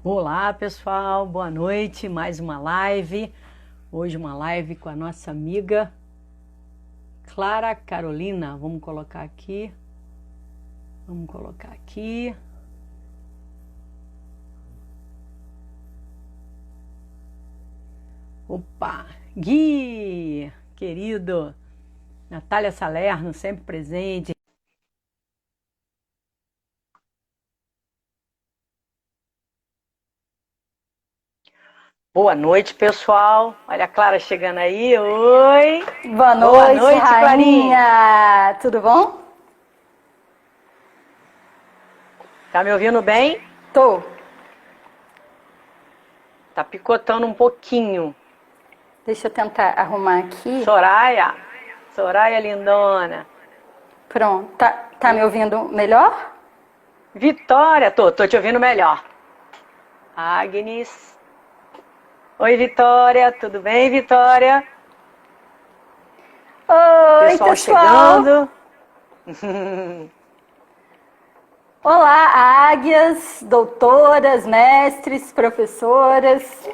Olá pessoal, boa noite, mais uma live. Hoje uma live com a nossa amiga Clara Carolina. Vamos colocar aqui. Opa, Gui, querido, Natália Salerno, sempre presente. Boa noite, pessoal. Olha a Clara chegando aí. Oi. Boa noite, Rainha. Clarinha. Tudo bom? Tá me ouvindo bem? Tô. Tá picotando um pouquinho. Deixa eu tentar arrumar aqui. Soraya lindona. Pronto. Tá me ouvindo melhor? Vitória, tô te ouvindo melhor. Agnes. Oi, Vitória, tudo bem, Vitória? Oi, pessoal chegando. Olá, águias, doutoras, mestres, professoras.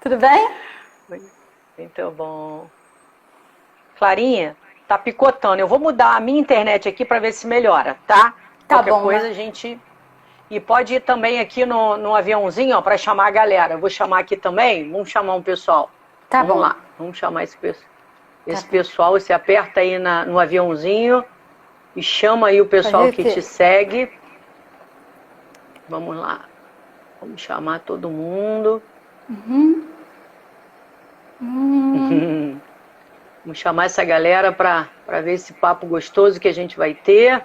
Tudo bem? Muito bom. Clarinha, tá picotando. Eu vou mudar a minha internet aqui para ver se melhora, tá? Tá Qualquer bom. coisa a gente... E pode ir também aqui no aviãozinho, ó, para chamar a galera. Eu vou chamar aqui também, vamos chamar um pessoal. Tá bom. Vamos lá, vamos chamar esse pessoal. Você aperta aí no aviãozinho e chama aí o pessoal que te segue. Vamos lá. Vamos chamar todo mundo. Vamos chamar essa galera para ver esse papo gostoso que a gente vai ter.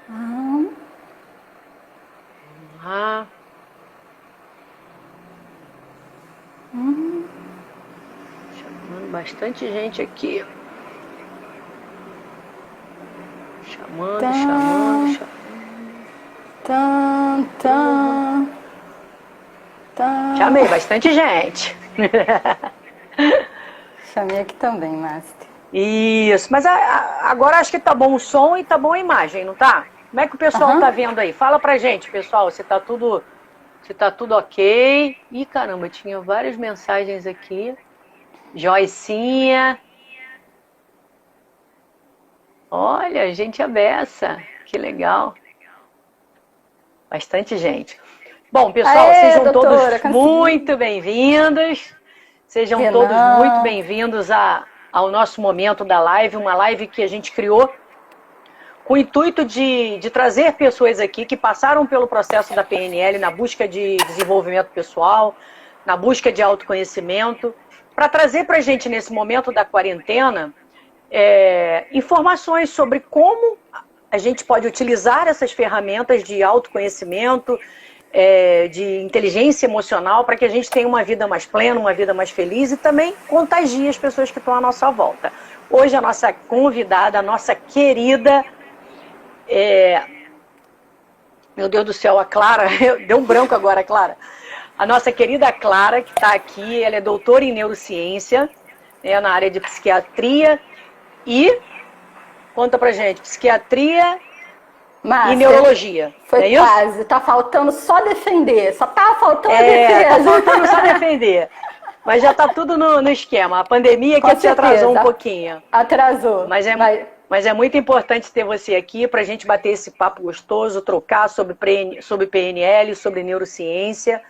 Vamos lá. Chamando bastante gente aqui. Chamando. Chamei bastante gente. Chamei aqui também, Master. Isso, mas agora acho que tá bom o som e tá bom a imagem, não tá? Como é que o pessoal tá vendo aí? Fala pra gente, pessoal, se tá tudo ok. Ih, caramba, tinha várias mensagens aqui. Joicinha. Olha, gente a beça. Que legal. Bastante gente. Bom, pessoal, sejam todos muito bem-vindos. Sejam todos muito bem-vindos ao nosso momento da live, uma live que a gente criou com o intuito de trazer pessoas aqui que passaram pelo processo da PNL na busca de desenvolvimento pessoal, na busca de autoconhecimento, para trazer para a gente, nesse momento da quarentena, informações sobre como a gente pode utilizar essas ferramentas de autoconhecimento, de inteligência emocional, para que a gente tenha uma vida mais plena, uma vida mais feliz e também contagie as pessoas que estão à nossa volta. Hoje a nossa convidada, a nossa querida, meu Deus do céu, a Clara, deu um branco agora, Clara. A nossa querida Clara, que está aqui, ela é doutora em neurociência, na área de psiquiatria e, conta pra gente, psiquiatria e neurologia. Foi quase, tá faltando só defender, só tá faltando a defesa. Tá faltando só defender. Mas já tá tudo no esquema. A pandemia que te atrasou um pouquinho. Atrasou. Mas é muito importante ter você aqui para a gente bater esse papo gostoso, trocar sobre PNL, sobre neurociência.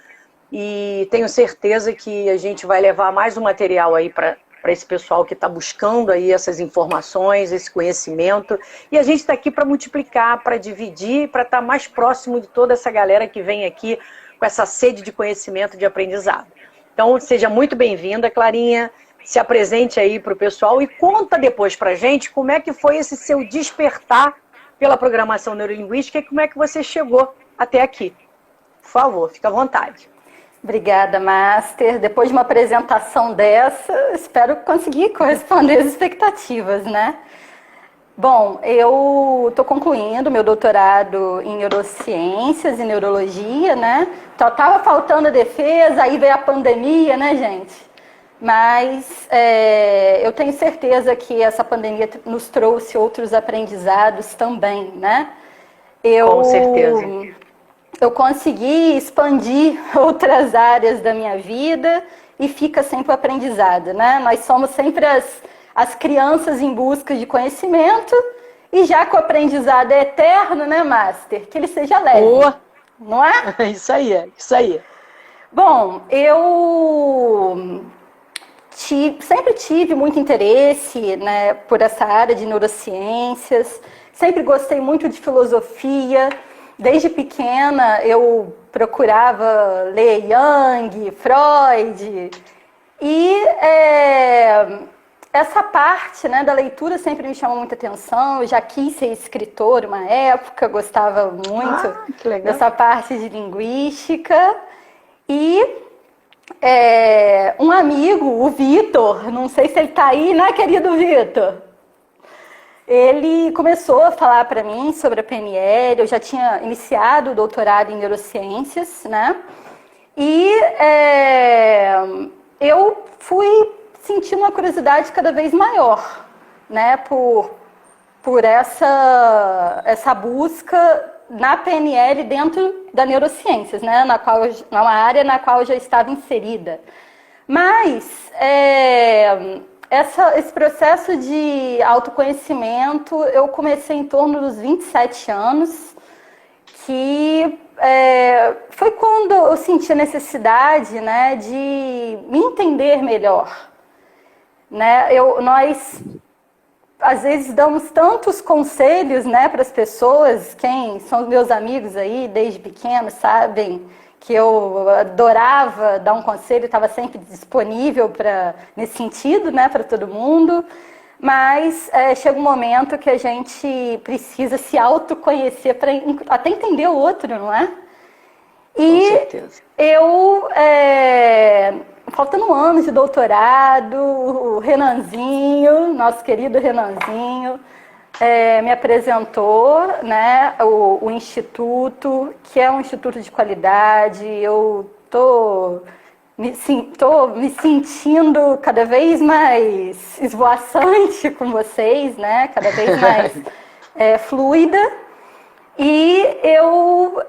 E tenho certeza que a gente vai levar mais um material aí para esse pessoal que está buscando aí essas informações, esse conhecimento. E a gente está aqui para multiplicar, para dividir, para estar mais próximo de toda essa galera que vem aqui com essa sede de conhecimento, de aprendizado. Então, seja muito bem-vinda, Clarinha. Se apresente aí para o pessoal e conta depois para a gente como é que foi esse seu despertar pela programação neurolinguística e como é que você chegou até aqui. Por favor, fica à vontade. Obrigada, Master. Depois de uma apresentação dessa, espero conseguir corresponder às expectativas, né? Bom, eu estou concluindo meu doutorado em neurociências e neurologia, né? Só estava faltando a defesa, aí veio a pandemia, né, gente? Mas eu tenho certeza que essa pandemia nos trouxe outros aprendizados também, né? Com certeza. Eu consegui expandir outras áreas da minha vida e fica sempre o aprendizado, né? Nós somos sempre as crianças em busca de conhecimento e já que o aprendizado é eterno, né, Master? Que ele seja leve, não é? Isso aí, isso aí. Bom, eu sempre tive muito interesse, né, por essa área de neurociências, sempre gostei muito de filosofia. Desde pequena eu procurava ler Jung, Freud, e essa parte, né, da leitura sempre me chamou muita atenção. Eu já quis ser escritora uma época, gostava muito dessa parte de linguística. E um amigo, o Vitor, não sei se ele está aí, né, querido Vitor? Ele começou a falar para mim sobre a PNL. Eu já tinha iniciado o doutorado em neurociências, né? E eu fui sentindo uma curiosidade cada vez maior, né? Por essa busca na PNL dentro da neurociências, né? Na área na qual eu já estava inserida. Mas esse processo de autoconhecimento eu comecei em torno dos 27 anos, que foi quando eu senti a necessidade, né, de me entender melhor. Né? Nós, às vezes, damos tantos conselhos, né, para as pessoas. Quem são meus amigos aí, desde pequeno, sabem que eu adorava dar um conselho, estava sempre disponível nesse sentido, né, para todo mundo. Mas chega um momento que a gente precisa se autoconhecer para até entender o outro, não é? Com certeza. Eu, faltando um ano de doutorado, o Renanzinho, nosso querido Renanzinho, me apresentou, né, o Instituto, que é um instituto de qualidade. Eu estou me sentindo cada vez mais esvoaçante com vocês, né, cada vez mais fluida. E eu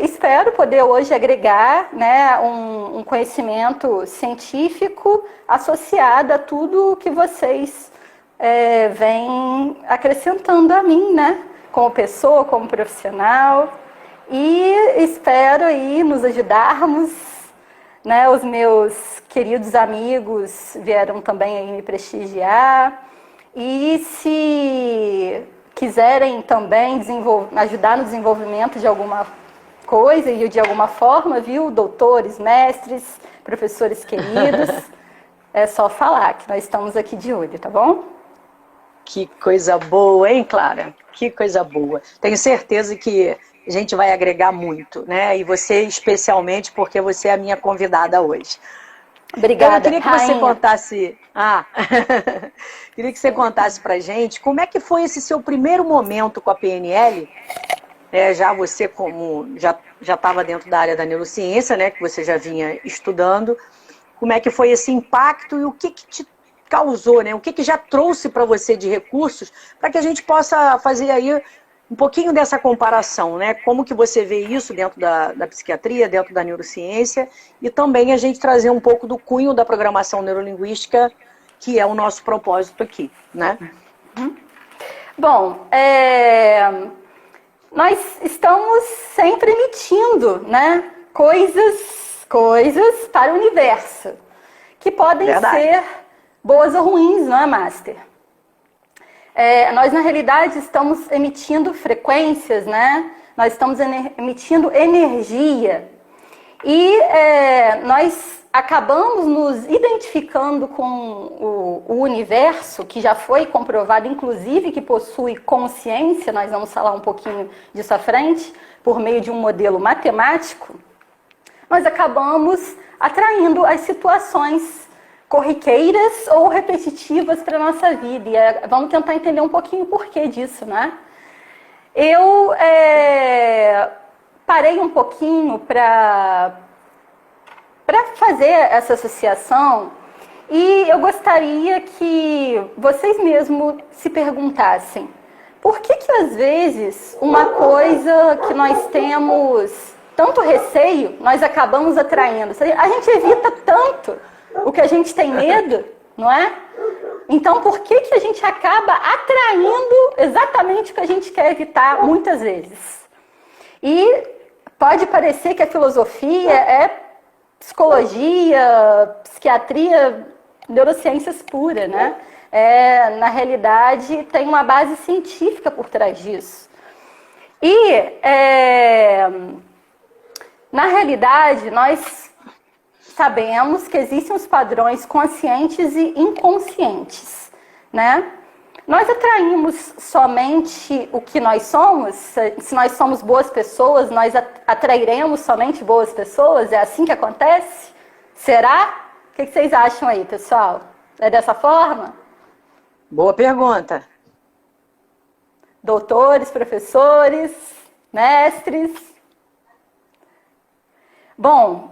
espero poder hoje agregar, né, um conhecimento científico associado a tudo que vocês vêm acrescentando a mim, né, como pessoa, como profissional. E espero aí nos ajudarmos, né, os meus queridos amigos vieram também aí me prestigiar. E se quiserem também ajudar no desenvolvimento de alguma coisa e de alguma forma, viu? Doutores, mestres, professores queridos, é só falar que nós estamos aqui de olho, tá bom? Que coisa boa, hein, Clara? Que coisa boa. Tenho certeza que a gente vai agregar muito, né? E você especialmente, porque você é a minha convidada hoje. Obrigada, eu queria que rainha. você contasse... queria que você contasse pra gente como é que foi esse seu primeiro momento com a PNL. Já você, como já estava dentro da área da neurociência, né, que você já vinha estudando, como é que foi esse impacto e o que te causou, né, o que já trouxe para você de recursos, para que a gente possa fazer aí um pouquinho dessa comparação, né? Como que você vê isso dentro da psiquiatria, dentro da neurociência, e também a gente trazer um pouco do cunho da programação neurolinguística, que é o nosso propósito aqui, né? Bom, nós estamos sempre emitindo, né, coisas para o universo, que podem ser boas ou ruins, não é, Master? Nós, na realidade, estamos emitindo frequências, né? Nós estamos emitindo energia. E nós acabamos nos identificando com o universo, que já foi comprovado, inclusive, que possui consciência. Nós vamos falar um pouquinho disso à frente, por meio de um modelo matemático. Nós acabamos atraindo as situações corriqueiras ou repetitivas para a nossa vida. E vamos tentar entender um pouquinho o porquê disso, né? Eu parei um pouquinho para fazer essa associação e eu gostaria que vocês mesmos se perguntassem: Por que às vezes uma coisa que nós temos tanto receio, nós acabamos atraindo? A gente evita tanto o que a gente tem medo, não é? Então, por que a gente acaba atraindo exatamente o que a gente quer evitar muitas vezes? E pode parecer que a filosofia é psicologia, psiquiatria, neurociências pura, né? Na realidade, tem uma base científica por trás disso. E, na realidade, nós sabemos que existem os padrões conscientes e inconscientes, né? Nós atraímos somente o que nós somos. Se nós somos boas pessoas, nós atrairemos somente boas pessoas? É assim que acontece? Será? O que vocês acham aí, pessoal? É dessa forma? Boa pergunta. Doutores, professores, mestres. Bom,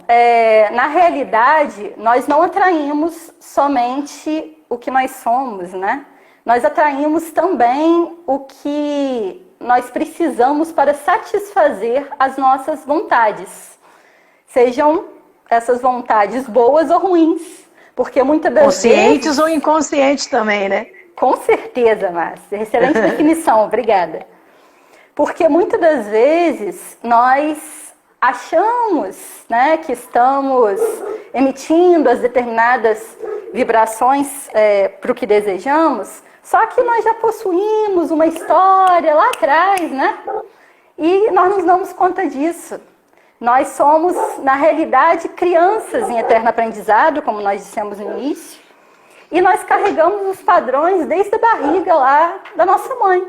na realidade, nós não atraímos somente o que nós somos, né? Nós atraímos também o que nós precisamos para satisfazer as nossas vontades. Sejam essas vontades boas ou ruins. Porque muitas das conscientes vezes... ou inconscientes também, né? Com certeza, Márcia. Excelente definição, obrigada. Porque muitas das vezes nós achamos, né, que estamos emitindo as determinadas vibrações para o que desejamos, só que nós já possuímos uma história lá atrás, né? E nós não nos damos conta disso. Nós somos, na realidade, crianças em eterno aprendizado, como nós dissemos no início, e nós carregamos os padrões desde a barriga lá da nossa mãe,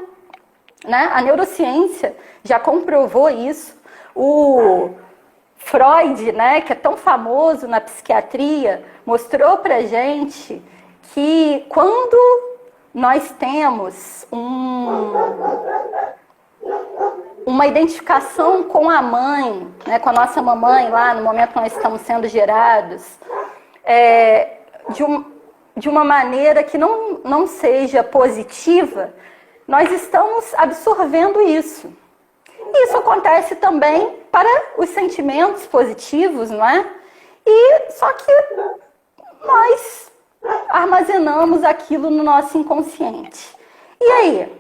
né? A neurociência já comprovou isso. O Freud, né, que é tão famoso na psiquiatria, mostrou pra gente que quando nós temos uma identificação com a mãe, né, com a nossa mamãe lá no momento que nós estamos sendo gerados, de uma maneira que não seja positiva, nós estamos absorvendo isso. Isso acontece também para os sentimentos positivos, não é? E só que nós armazenamos aquilo no nosso inconsciente. E aí,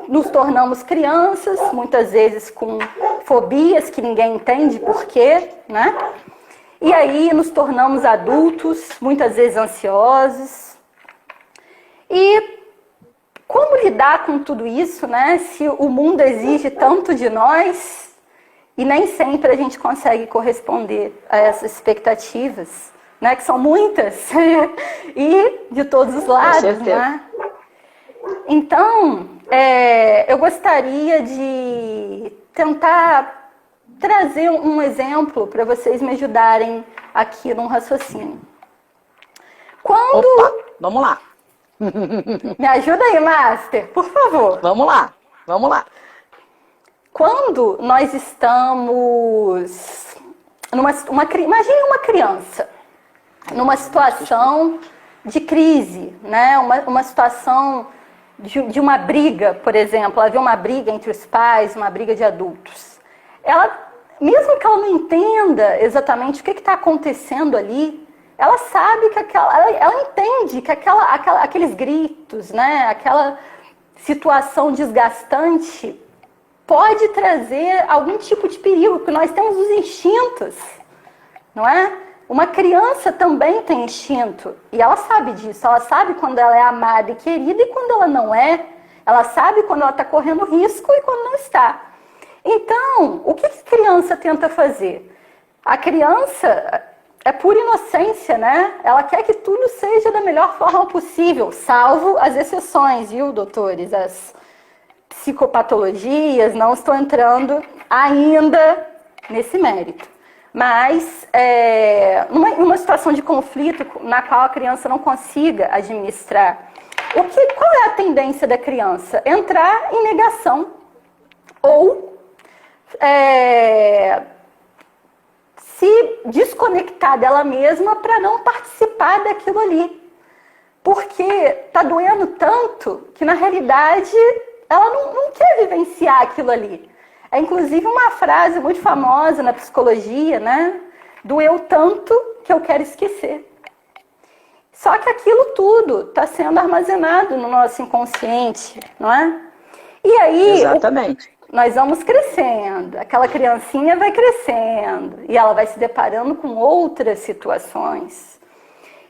nos tornamos crianças, muitas vezes com fobias que ninguém entende por quê, né? E aí nos tornamos adultos, muitas vezes ansiosos. E como lidar com tudo isso, né? Se o mundo exige tanto de nós e nem sempre a gente consegue corresponder a essas expectativas, né? Que são muitas e de todos os lados, né? Então, eu gostaria de tentar trazer um exemplo para vocês me ajudarem aqui num raciocínio. Opa, vamos lá. Me ajuda aí, Master, por favor. Vamos lá. Quando nós estamos imagine uma criança numa situação de crise, né? Uma situação de uma briga, por exemplo, havia uma briga entre os pais, uma briga de adultos. Mesmo que ela não entenda exatamente o que está acontecendo ali, ela sabe que ela entende que aqueles gritos, né, aquela situação desgastante pode trazer algum tipo de perigo, porque nós temos os instintos, não é? Uma criança também tem instinto, e ela sabe disso, ela sabe quando ela é amada e querida e quando ela não é, ela sabe quando ela está correndo risco e quando não está. Então, o que a criança tenta fazer? A criança é pura inocência, né? Ela quer que tudo seja da melhor forma possível, salvo as exceções, viu, doutores? As psicopatologias, não estou entrando ainda nesse mérito. Mas, numa situação de conflito na qual a criança não consiga administrar, qual é a tendência da criança? Entrar em negação ou se desconectar dela mesma para não participar daquilo ali. porque tá doendo tanto que, na realidade, ela não quer vivenciar aquilo ali. É, inclusive, uma frase muito famosa na psicologia, né? Doeu tanto que eu quero esquecer. Só que aquilo tudo está sendo armazenado no nosso inconsciente, não é? E aí, exatamente, nós vamos crescendo, aquela criancinha vai crescendo e ela vai se deparando com outras situações.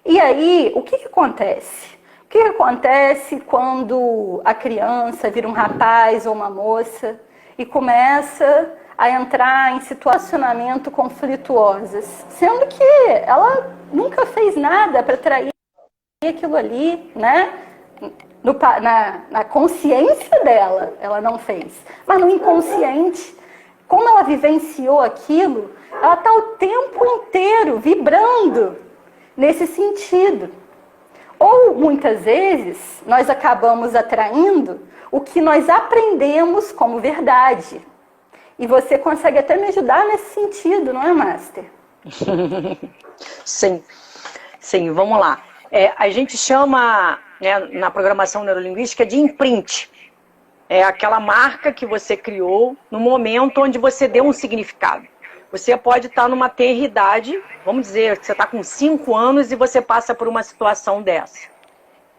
E aí, o que acontece? O que acontece quando a criança vira um rapaz ou uma moça e começa a entrar em situacionamento conflituosas, sendo que ela nunca fez nada para atrair aquilo ali, né? Na consciência dela, ela não fez. Mas no inconsciente, como ela vivenciou aquilo, ela está o tempo inteiro vibrando nesse sentido. Ou, muitas vezes, nós acabamos atraindo o que nós aprendemos como verdade. E você consegue até me ajudar nesse sentido, não é, Master? Sim, sim, vamos lá. A gente chama, né, na programação neurolinguística, de imprint. É aquela marca que você criou no momento onde você deu um significado. Você pode estar numa tenra idade, vamos dizer que você está com 5 anos e você passa por uma situação dessa.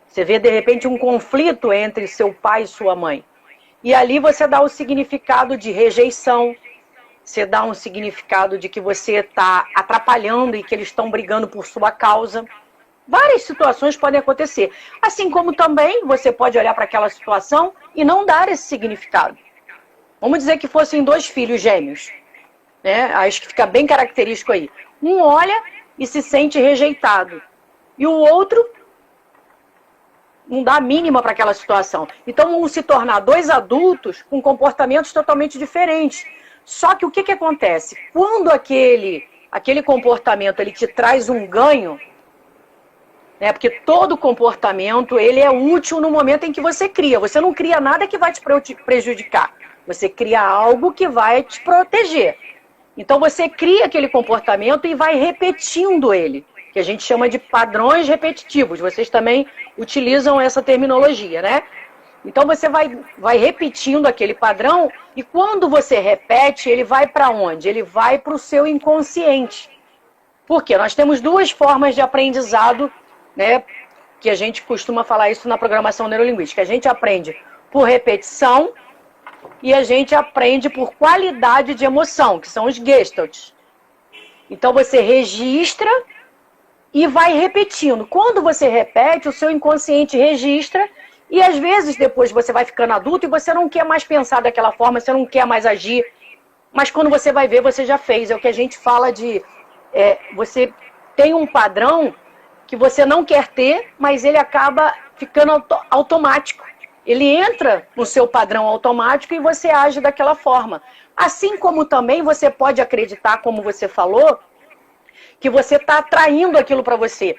Você vê, de repente, um conflito entre seu pai e sua mãe. E ali você dá o significado de rejeição, você dá um significado de que você está atrapalhando e que eles estão brigando por sua causa. Várias situações podem acontecer. Assim como também você pode olhar para aquela situação e não dar esse significado. Vamos dizer que fossem 2 filhos gêmeos, né? Acho que fica bem característico aí. Um olha e se sente rejeitado. E o outro não dá a mínima para aquela situação. Então vão se tornar 2 adultos com comportamentos totalmente diferentes. Só que o que acontece? Quando aquele comportamento ele te traz um ganho, né? Porque todo comportamento ele é útil no momento em que você cria. Você não cria nada que vai te prejudicar. Você cria algo que vai te proteger. Então você cria aquele comportamento e vai repetindo ele, que a gente chama de padrões repetitivos. Vocês também utilizam essa terminologia, né? Então você vai repetindo aquele padrão e quando você repete, ele vai para onde? Ele vai para o seu inconsciente. Por quê? Nós temos 2 formas de aprendizado, né? Que a gente costuma falar isso na programação neurolinguística. A gente aprende por repetição e a gente aprende por qualidade de emoção, que são os gestalts. Então você registra e vai repetindo. Quando você repete, o seu inconsciente registra e às vezes depois você vai ficando adulto e você não quer mais pensar daquela forma, você não quer mais agir. Mas quando você vai ver, você já fez. É o que a gente fala de... você tem um padrão que você não quer ter, mas ele acaba ficando automático. Ele entra no seu padrão automático e você age daquela forma. Assim como também você pode acreditar, como você falou, que você está atraindo aquilo para você.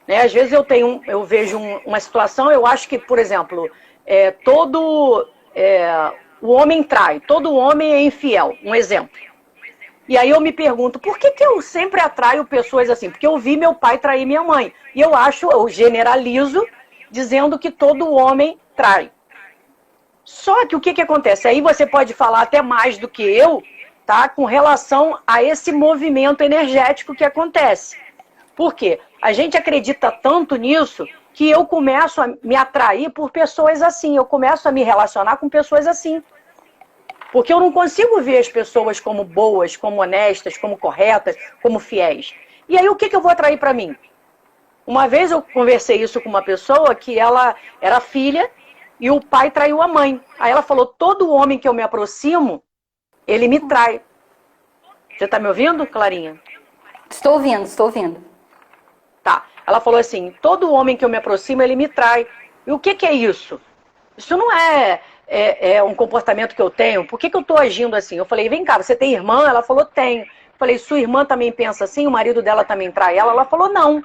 Né? Às vezes eu vejo uma situação, eu acho que, por exemplo, o homem trai, todo homem é infiel, um exemplo. E aí eu me pergunto, por que eu sempre atraio pessoas assim? Porque eu vi meu pai trair minha mãe. E eu generalizo, dizendo que todo homem trai. Só que o que acontece? Aí você pode falar até mais do que eu, tá? Com relação a esse movimento energético que acontece. Por quê? A gente acredita tanto nisso que eu começo a me atrair por pessoas assim. Eu começo a me relacionar com pessoas assim. Porque eu não consigo ver as pessoas como boas, como honestas, como corretas, como fiéis. E aí o que eu vou atrair para mim? Uma vez eu conversei isso com uma pessoa que ela era filha e o pai traiu a mãe. Aí ela falou, todo homem que eu me aproximo, ele me trai. Você está me ouvindo, Clarinha? Estou ouvindo, estou ouvindo. Tá. Ela falou assim, todo homem que eu me aproximo, ele me trai. E o que é isso? Isso não é um comportamento que eu tenho. Por que eu estou agindo assim? Eu falei, vem cá, você tem irmã? Ela falou, tenho. Eu falei, sua irmã também pensa assim? O marido dela também trai ela? Ela falou, não.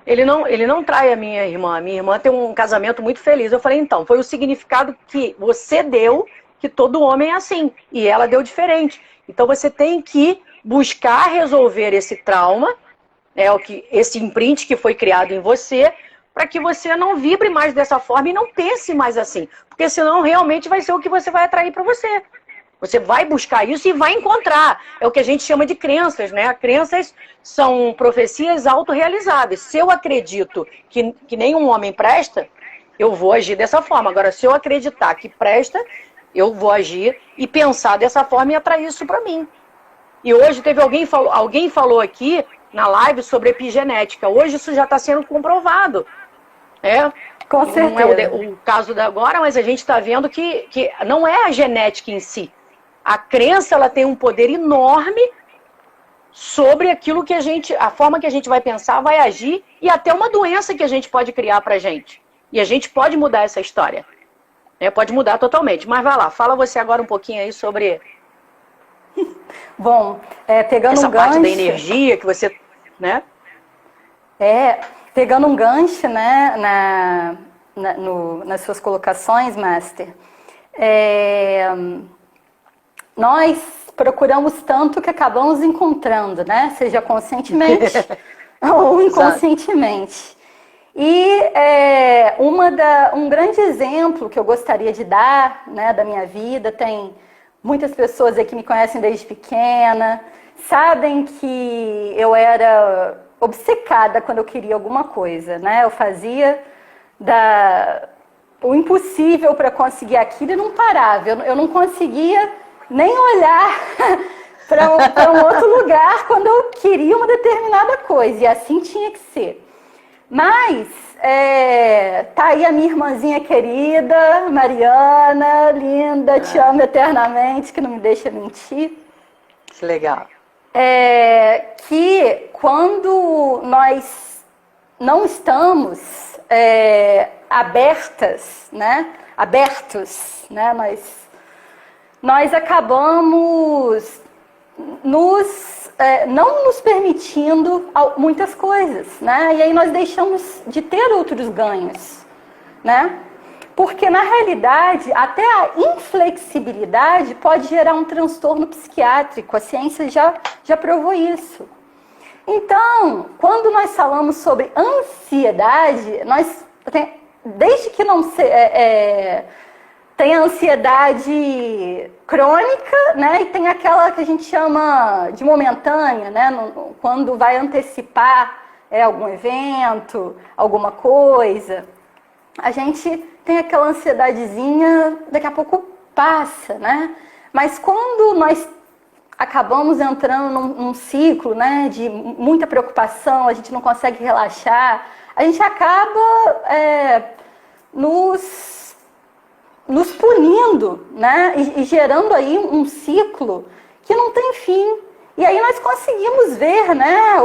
Ele não trai a minha irmã. A minha irmã tem um casamento muito feliz. Eu falei, então, foi o significado que você deu, que todo homem é assim. E ela deu diferente. Então você tem que buscar resolver esse trauma esse imprint que foi criado em você, para que você não vibre mais dessa forma e não pense mais assim. Porque senão realmente vai ser o que você vai atrair para você. Você vai buscar isso e vai encontrar. É o que a gente chama de crenças, né? Crenças são profecias autorrealizáveis. Se eu acredito que nenhum homem presta, eu vou agir dessa forma. Agora, se eu acreditar que presta, eu vou agir e pensar dessa forma e atrair isso para mim. E hoje teve alguém falou aqui na live sobre epigenética. Hoje isso já está sendo comprovado. Com certeza. Não é o caso da agora, mas a gente está vendo que não é a genética em si. A crença, ela tem um poder enorme sobre aquilo que a forma que a gente vai pensar, vai agir, e até uma doença que a gente pode criar pra gente. E a gente pode mudar essa história. Pode mudar totalmente. Mas vai lá, fala você agora um pouquinho aí sobre... Bom, pegando essa um gancho... parte da energia que você... né? Pegando um gancho, né, nas suas colocações, Master, nós procuramos tanto que acabamos encontrando, né? Seja conscientemente ou inconscientemente. E um grande exemplo que eu gostaria de dar, né, da minha vida, tem muitas pessoas aí que me conhecem desde pequena, sabem que eu era obcecada quando eu queria alguma coisa, né? Eu fazia o impossível para conseguir aquilo e não parava. Eu não conseguia nem olhar para um outro lugar quando eu queria uma determinada coisa. E assim tinha que ser. Mas tá aí a minha irmãzinha querida, Mariana, linda, te amo eternamente, que não me deixa mentir. Que legal. Que quando nós não estamos abertos, né, nós acabamos não nos permitindo muitas coisas, né? E aí nós deixamos de ter outros ganhos, né? Porque, na realidade, até a inflexibilidade pode gerar um transtorno psiquiátrico. A ciência já provou isso. Então, quando nós falamos sobre ansiedade, desde que não tem a ansiedade crônica, né? E tem aquela que a gente chama de momentânea, né? Quando vai antecipar algum evento, alguma coisa. A gente tem aquela ansiedadezinha, daqui a pouco passa, né? Mas quando nós acabamos entrando num ciclo, né, de muita preocupação, a gente não consegue relaxar, a gente acaba nos punindo, né? E gerando aí um ciclo que não tem fim. E aí nós conseguimos ver, né,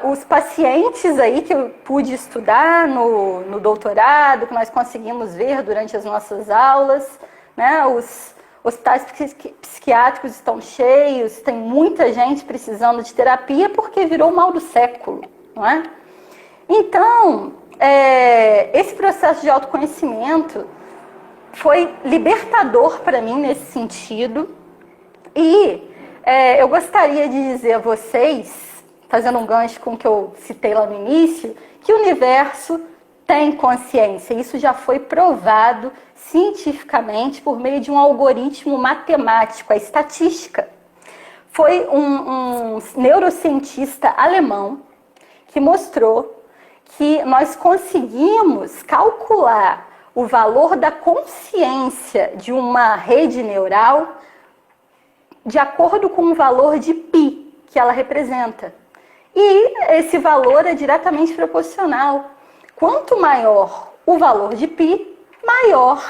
os pacientes aí que eu pude estudar no doutorado, que nós conseguimos ver durante as nossas aulas, né, os hospitais psiquiátricos estão cheios, tem muita gente precisando de terapia porque virou o mal do século, não é? Então, esse processo de autoconhecimento foi libertador para mim nesse sentido e eu gostaria de dizer a vocês, fazendo um gancho com o que eu citei lá no início, que o universo tem consciência. Isso já foi provado cientificamente por meio de um algoritmo matemático, a estatística. Foi um neurocientista alemão que mostrou que nós conseguimos calcular o valor da consciência de uma rede neural de acordo com o valor de π que ela representa. E esse valor é diretamente proporcional. Quanto maior o valor de π, maior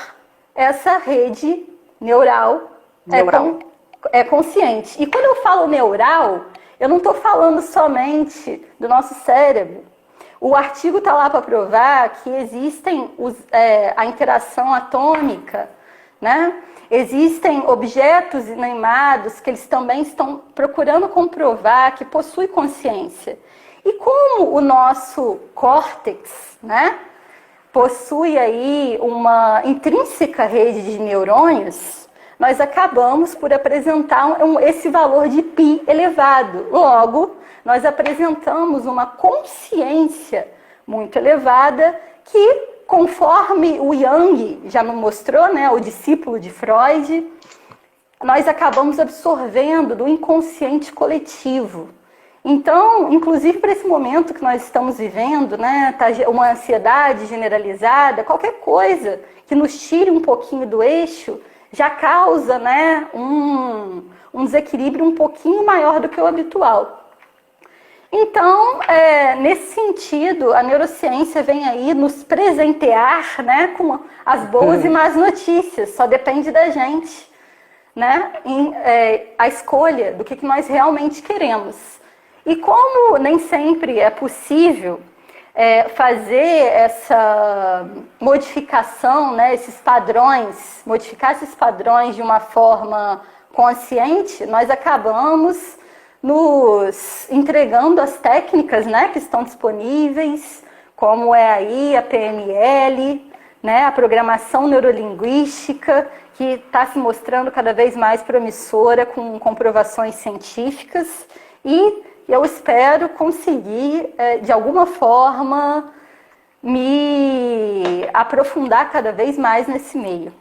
essa rede neural é consciente. E quando eu falo neural, eu não estou falando somente do nosso cérebro. O artigo está lá para provar que existem a interação atômica, né? Existem objetos inanimados que eles também estão procurando comprovar que possuem consciência. E como o nosso córtex, né, possui aí uma intrínseca rede de neurônios, nós acabamos por apresentar esse valor de π elevado. Logo, nós apresentamos uma consciência muito elevada que, conforme o Jung já nos mostrou, né, o discípulo de Freud, nós acabamos absorvendo do inconsciente coletivo. Então, inclusive para esse momento que nós estamos vivendo, né, tá uma ansiedade generalizada, qualquer coisa que nos tire um pouquinho do eixo já causa, né, um desequilíbrio um pouquinho maior do que o habitual. Então, nesse sentido, a neurociência vem aí nos presentear, né, com as boas e más notícias, só depende da gente, né, a escolha do que nós realmente queremos. E como nem sempre é possível fazer essa modificação, né, esses padrões, modificar esses padrões de uma forma consciente, nós acabamos nos entregando as técnicas, né, que estão disponíveis, como é aí a PNL, né, a programação neurolinguística, que está se mostrando cada vez mais promissora com comprovações científicas, e eu espero conseguir, de alguma forma, me aprofundar cada vez mais nesse meio.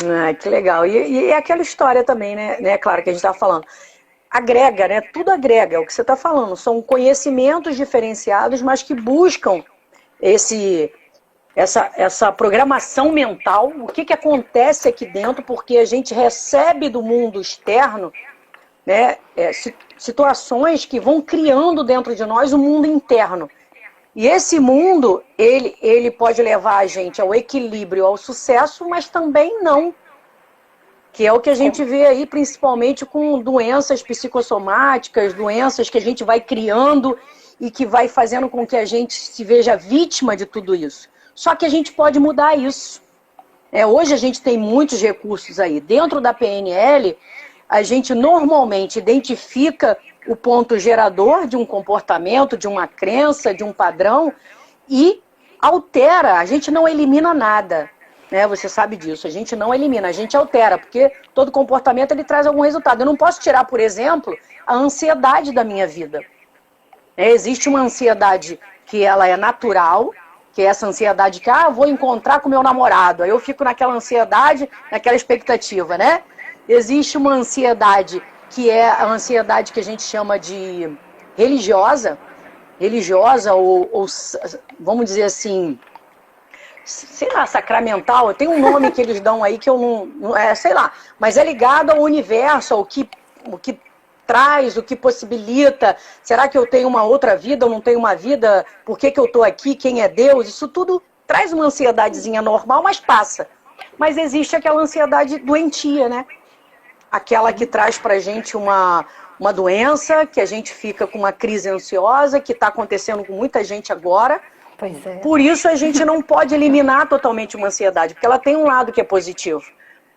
Ah, que legal. E é aquela história também, né, Clara, que a gente está falando. Agrega, né? Tudo agrega, é o que você está falando. São conhecimentos diferenciados, mas que buscam essa programação mental, o que acontece aqui dentro, porque a gente recebe do mundo externo, né, situações que vão criando dentro de nós o mundo interno. E esse mundo, ele pode levar a gente ao equilíbrio, ao sucesso, mas também não. Que é o que a gente vê aí, principalmente com doenças psicossomáticas, doenças que a gente vai criando e que vai fazendo com que a gente se veja vítima de tudo isso. Só que a gente pode mudar isso. Hoje a gente tem muitos recursos aí. Dentro da PNL, a gente normalmente identifica o ponto gerador de um comportamento, de uma crença, de um padrão e altera, a gente não elimina nada. Você sabe disso, a gente não elimina, a gente altera, porque todo comportamento ele traz algum resultado. Eu não posso tirar, por exemplo, a ansiedade da minha vida. Existe uma ansiedade que ela é natural, que é essa ansiedade que, vou encontrar com meu namorado, aí eu fico naquela ansiedade, naquela expectativa, né? Existe uma ansiedade que é a ansiedade que a gente chama de religiosa ou vamos dizer assim, sei lá, sacramental, tem um nome que eles dão aí que eu não sei lá, mas é ligado ao universo, ao que traz, o que possibilita, será que eu tenho uma outra vida ou não tenho uma vida, por que eu estou aqui, quem é Deus, isso tudo traz uma ansiedadezinha normal, mas passa. Mas existe aquela ansiedade doentia, né? Aquela que traz pra gente uma doença, que a gente fica com uma crise ansiosa, que está acontecendo com muita gente agora. Pois é. Por isso a gente não pode eliminar totalmente uma ansiedade, porque ela tem um lado que é positivo.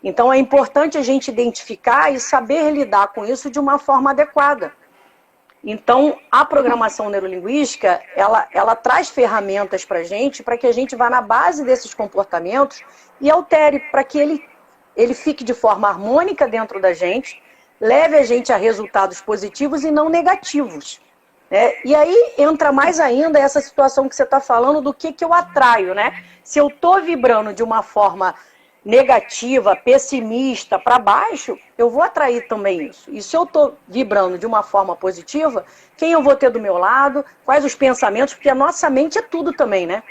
Então é importante a gente identificar e saber lidar com isso de uma forma adequada. Então a programação neurolinguística, ela traz ferramentas pra gente, para que a gente vá na base desses comportamentos e altere, para que ele fique de forma harmônica dentro da gente, leve a gente a resultados positivos e não negativos. E aí entra mais ainda essa situação que você está falando do que eu atraio, né? Se eu estou vibrando de uma forma negativa, pessimista, para baixo, eu vou atrair também isso. E se eu estou vibrando de uma forma positiva, quem eu vou ter do meu lado, quais os pensamentos, porque a nossa mente é tudo também, né?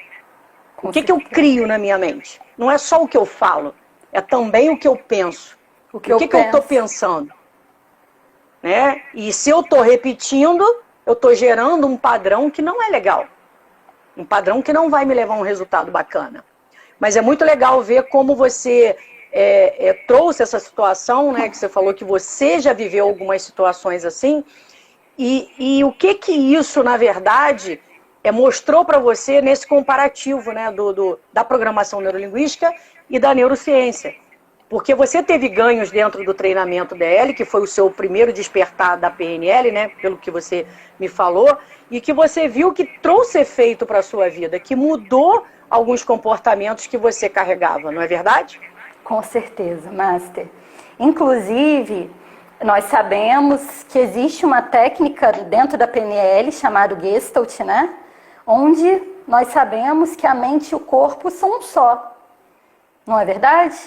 O que eu crio na minha mente? Não é só o que eu falo, é também o que eu penso. O que eu estou pensando? Né? E se eu estou repetindo, eu estou gerando um padrão que não é legal. Um padrão que não vai me levar a um resultado bacana. Mas é muito legal ver como você trouxe essa situação, né? Que você falou que você já viveu algumas situações assim. E o que isso, na verdade, mostrou para você nesse comparativo, né? Da programação neurolinguística e da neurociência. Porque você teve ganhos dentro do treinamento DL, que foi o seu primeiro despertar da PNL, né? Pelo que você me falou, e que você viu que trouxe efeito para a sua vida, que mudou alguns comportamentos que você carregava, não é verdade? Com certeza, Master. Inclusive, Nós sabemos que existe uma técnica dentro da PNL chamada Gestalt, né? Onde nós sabemos que a mente e o corpo são um só. Não é verdade?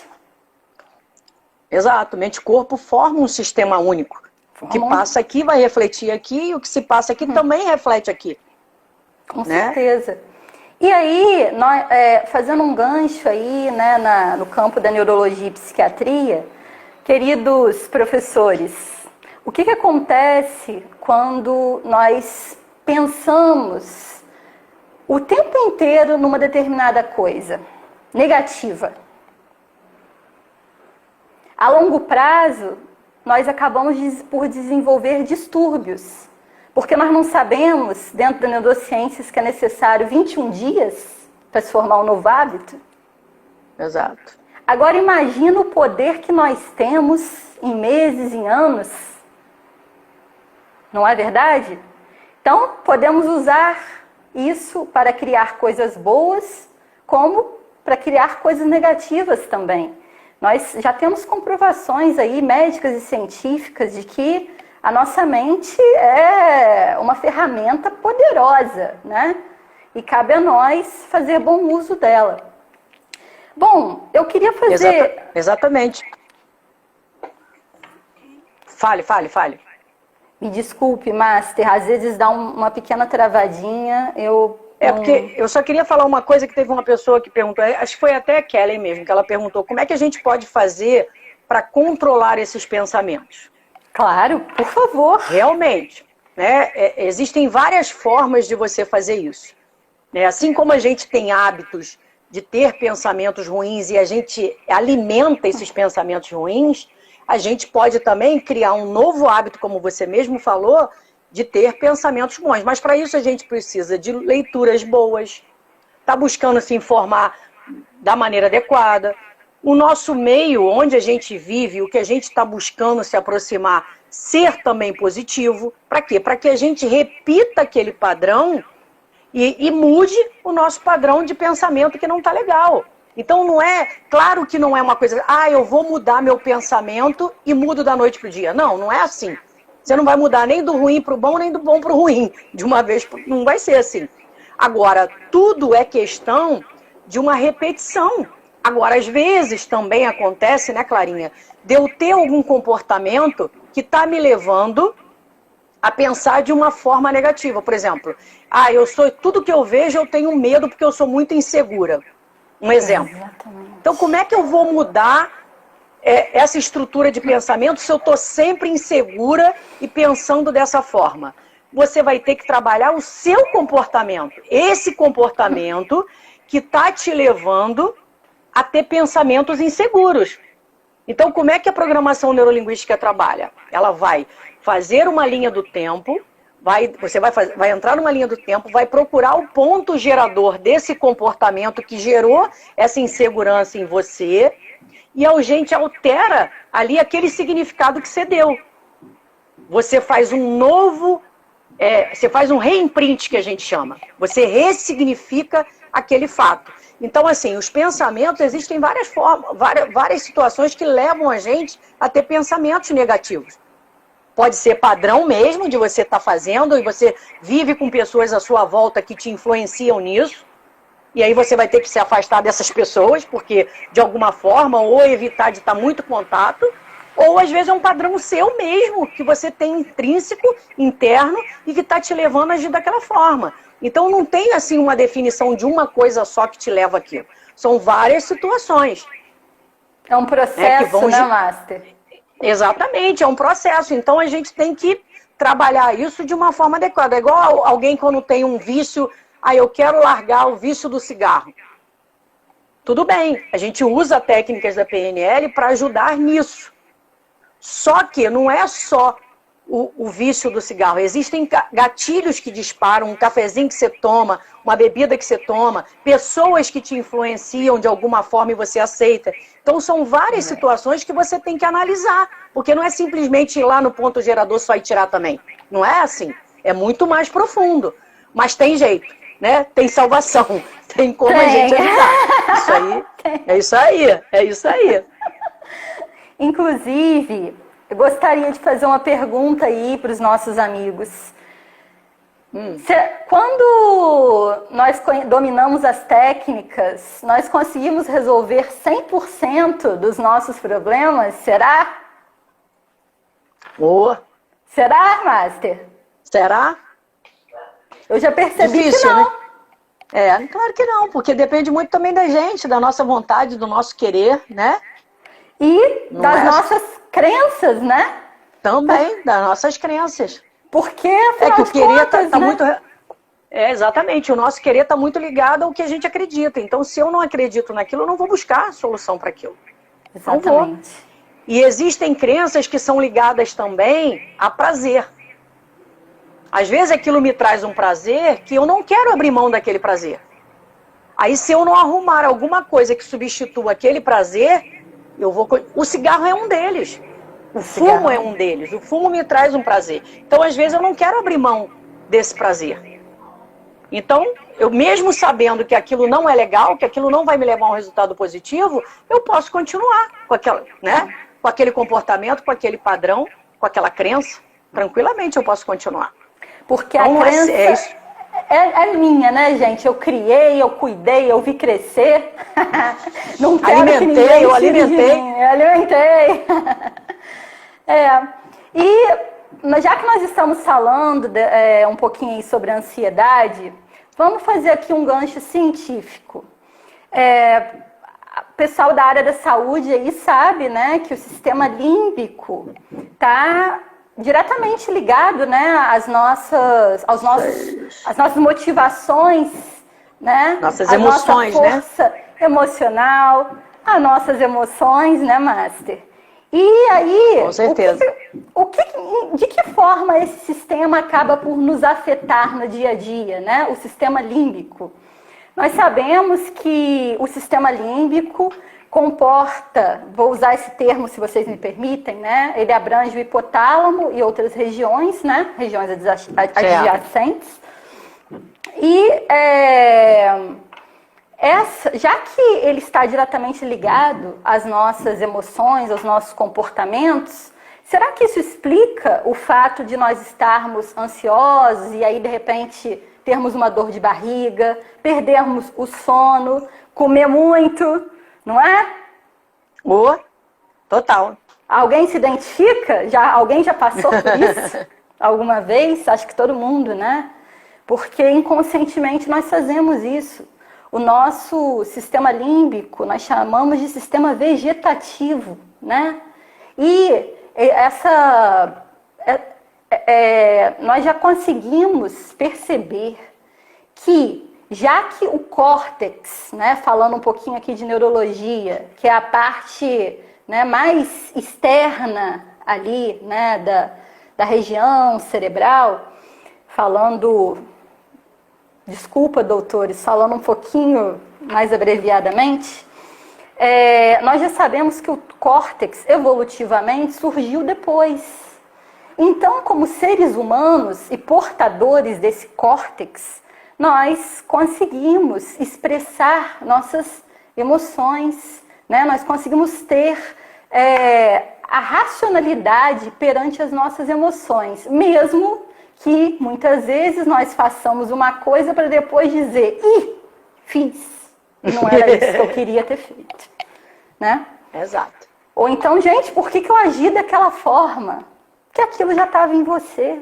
Exato, mente e corpo formam um sistema único. O que passa aqui vai refletir aqui, e o que se passa aqui também reflete aqui. Com certeza. E aí, nós, fazendo um gancho aí, né, no campo da neurologia e psiquiatria, queridos professores, o que acontece quando nós pensamos o tempo inteiro numa determinada coisa negativa? A longo prazo, nós acabamos por desenvolver distúrbios, porque nós não sabemos, dentro da neurociências, que é necessário 21 dias para se formar um novo hábito. Exato. Agora imagina o poder que nós temos em meses, em anos. Não é verdade? Então, podemos usar isso para criar coisas boas, como para criar coisas negativas também. Nós já temos comprovações aí, médicas e científicas, de que a nossa mente é uma ferramenta poderosa, né? E cabe a nós fazer bom uso dela. Bom, eu queria fazer... Exatamente. Fale. Me desculpe, Master, às vezes dá uma pequena travadinha, porque eu só queria falar uma coisa que teve uma pessoa que perguntou, acho que foi até a Kelly mesmo, que ela perguntou como é que a gente pode fazer para controlar esses pensamentos. Claro, por favor. Realmente, né? Existem várias formas de você fazer isso. Né? Assim como a gente tem hábitos de ter pensamentos ruins e a gente alimenta esses pensamentos ruins, a gente pode também criar um novo hábito, como você mesmo falou, de ter pensamentos bons. Mas para isso a gente precisa de leituras boas, tá buscando se informar da maneira adequada. O nosso meio, onde a gente vive, o que a gente está buscando se aproximar, ser também positivo. Para quê? Para que a gente repita aquele padrão e mude o nosso padrão de pensamento que não está legal. Então não é, claro que não é uma coisa, eu vou mudar meu pensamento e mudo da noite para o dia. Não, não é assim. Você não vai mudar nem do ruim para o bom, nem do bom para o ruim. De uma vez, não vai ser assim. Agora, tudo é questão de uma repetição. Agora, às vezes também acontece, né, Clarinha, de eu ter algum comportamento que está me levando a pensar de uma forma negativa. Por exemplo, tudo que eu vejo eu tenho medo porque eu sou muito insegura. Um exemplo. Exatamente. Então, como é que eu vou mudar essa estrutura de pensamento se eu estou sempre insegura e pensando dessa forma? Você vai ter que trabalhar o seu comportamento. Esse comportamento que está te levando a ter pensamentos inseguros. Então, como é que a programação neurolinguística trabalha? Ela vai fazer uma linha do tempo, você vai entrar numa linha do tempo, vai procurar o ponto gerador desse comportamento que gerou essa insegurança em você, e a gente altera ali aquele significado que você deu. Você faz um novo, você faz um reimprint, que a gente chama. Você ressignifica aquele fato. Então, assim, os pensamentos, existem várias formas, várias situações que levam a gente a ter pensamentos negativos. Pode ser padrão mesmo de você estar fazendo, e você vive com pessoas à sua volta que te influenciam nisso, e aí você vai ter que se afastar dessas pessoas, porque de alguma forma, ou evitar de estar muito contato, ou às vezes é um padrão seu mesmo, que você tem intrínseco, interno, e que está te levando a agir daquela forma. Então não tem assim uma definição de uma coisa só que te leva aquilo. São várias situações. É um processo, né, Master? Exatamente, é um processo. Então a gente tem que trabalhar isso de uma forma adequada. É igual alguém quando tem um vício, eu quero largar o vício do cigarro. Tudo bem, a gente usa técnicas da PNL para ajudar nisso. Só que não é só o vício do cigarro. Existem gatilhos que disparam, um cafezinho que você toma, uma bebida que você toma, pessoas que te influenciam de alguma forma e você aceita. Então são várias situações que você tem que analisar, porque não é simplesmente ir lá no ponto gerador só e tirar também. Não é assim, é muito mais profundo. Mas tem jeito, né? Tem salvação, tem como a gente evitar. Isso aí, é isso aí. Inclusive, eu gostaria de fazer uma pergunta aí para os nossos amigos. Quando nós dominamos as técnicas, nós conseguimos resolver 100% dos nossos problemas? Será? Boa. Será, Master? Será? Eu já percebi Difícil, que não. Né? Claro que não, porque depende muito também da gente, da nossa vontade, do nosso querer, né? E das nossas crenças, né? Também, das nossas crenças. Porque, afinal que o de querer contas, tá né? muito... exatamente, o nosso querer está muito ligado ao que a gente acredita. Então, se eu não acredito naquilo, eu não vou buscar solução para aquilo. Exatamente. Não vou. E existem crenças que são ligadas também a prazer. Às vezes aquilo me traz um prazer que eu não quero abrir mão daquele prazer. Aí se eu não arrumar alguma coisa que substitua aquele prazer, eu vou... O cigarro é um deles. O fumo é um deles. O fumo me traz um prazer. Então, às vezes, eu não quero abrir mão desse prazer. Então, eu mesmo sabendo que aquilo não é legal, que aquilo não vai me levar a um resultado positivo, eu posso continuar com aquela, né? Com aquele comportamento, com aquele padrão, com aquela crença. Tranquilamente eu posso continuar. Porque então, a crença é minha, né, gente? Eu criei, eu cuidei, eu vi crescer. Não quero alimentei, eu alimentei. E já que nós estamos falando um pouquinho sobre a ansiedade, vamos fazer aqui um gancho científico. O pessoal da área da saúde aí sabe, né, que o sistema límbico está diretamente ligado, né, às nossas motivações, né, nossas emoções, nossa força emocional, as nossas emoções, né, Master? E aí, com certeza. De que forma esse sistema acaba por nos afetar no dia a dia, né? O sistema límbico. Nós sabemos que o sistema límbico comporta, vou usar esse termo se vocês me permitem, né? Ele abrange o hipotálamo e outras regiões, né? Regiões adjacentes. E já que ele está diretamente ligado às nossas emoções, aos nossos comportamentos, será que isso explica o fato de nós estarmos ansiosos e aí, de repente, termos uma dor de barriga, perdermos o sono, comer muito, não é? Total. Alguém se identifica? Alguém já passou por isso alguma vez? Acho que todo mundo, né? Porque inconscientemente nós fazemos isso. O nosso sistema límbico, nós chamamos de sistema vegetativo, né? E nós já conseguimos perceber que, já que o córtex, né, falando um pouquinho aqui de neurologia, que é a parte, né, mais externa ali, né, da região cerebral, falando... Desculpa, doutores, falando um pouquinho mais abreviadamente, nós já sabemos que o córtex, evolutivamente, surgiu depois. Então, como seres humanos e portadores desse córtex, nós conseguimos expressar nossas emoções, né? Nós conseguimos ter a racionalidade perante as nossas emoções, mesmo que muitas vezes nós façamos uma coisa para depois dizer, fiz, e não era isso que eu queria ter feito, né? Exato. Ou então, gente, por que eu agi daquela forma? Porque aquilo já estava em você,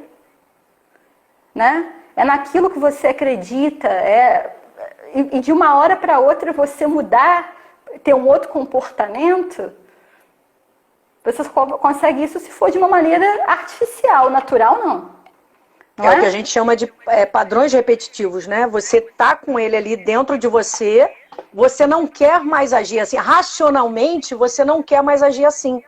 né? É naquilo que você acredita, e de uma hora para outra você mudar, ter um outro comportamento, você consegue isso se for de uma maneira artificial, natural não. É o que a gente chama de padrões repetitivos, né? Você tá com ele ali dentro de você, você não quer mais agir assim. Racionalmente, você não quer mais agir assim.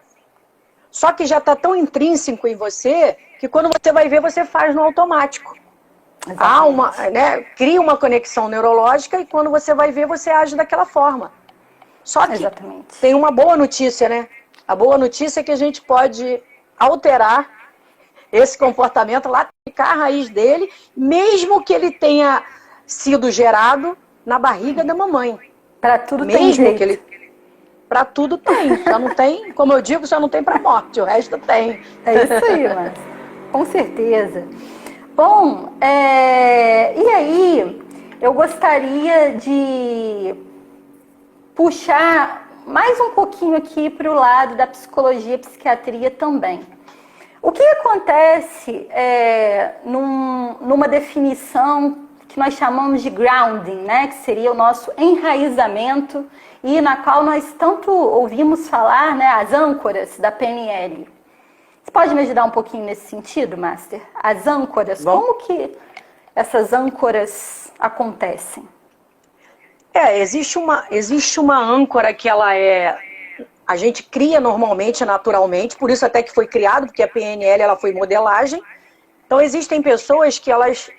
Só que já está tão intrínseco em você que quando você vai ver, você faz no automático. Cria uma conexão neurológica e quando você vai ver, você age daquela forma. Só que tem uma boa notícia, né? A boa notícia é que a gente pode alterar esse comportamento lá, ficar a raiz dele, mesmo que ele tenha sido gerado na barriga da mamãe. Para tudo tem jeito. Para tudo tem. Só não tem, como eu digo, só não tem para morte. O resto tem. É isso aí, mas com certeza. Bom, e aí eu gostaria de puxar mais um pouquinho aqui para o lado da psicologia e psiquiatria também. O que acontece numa definição que nós chamamos de grounding, né? Que seria o nosso enraizamento e na qual nós tanto ouvimos falar, né? As âncoras da PNL. Você pode me ajudar um pouquinho nesse sentido, Master? As âncoras, Bom, como que essas âncoras acontecem? existe uma âncora que a gente cria normalmente, naturalmente, por isso até que foi criado, porque a PNL ela foi modelagem. Então existem pessoas que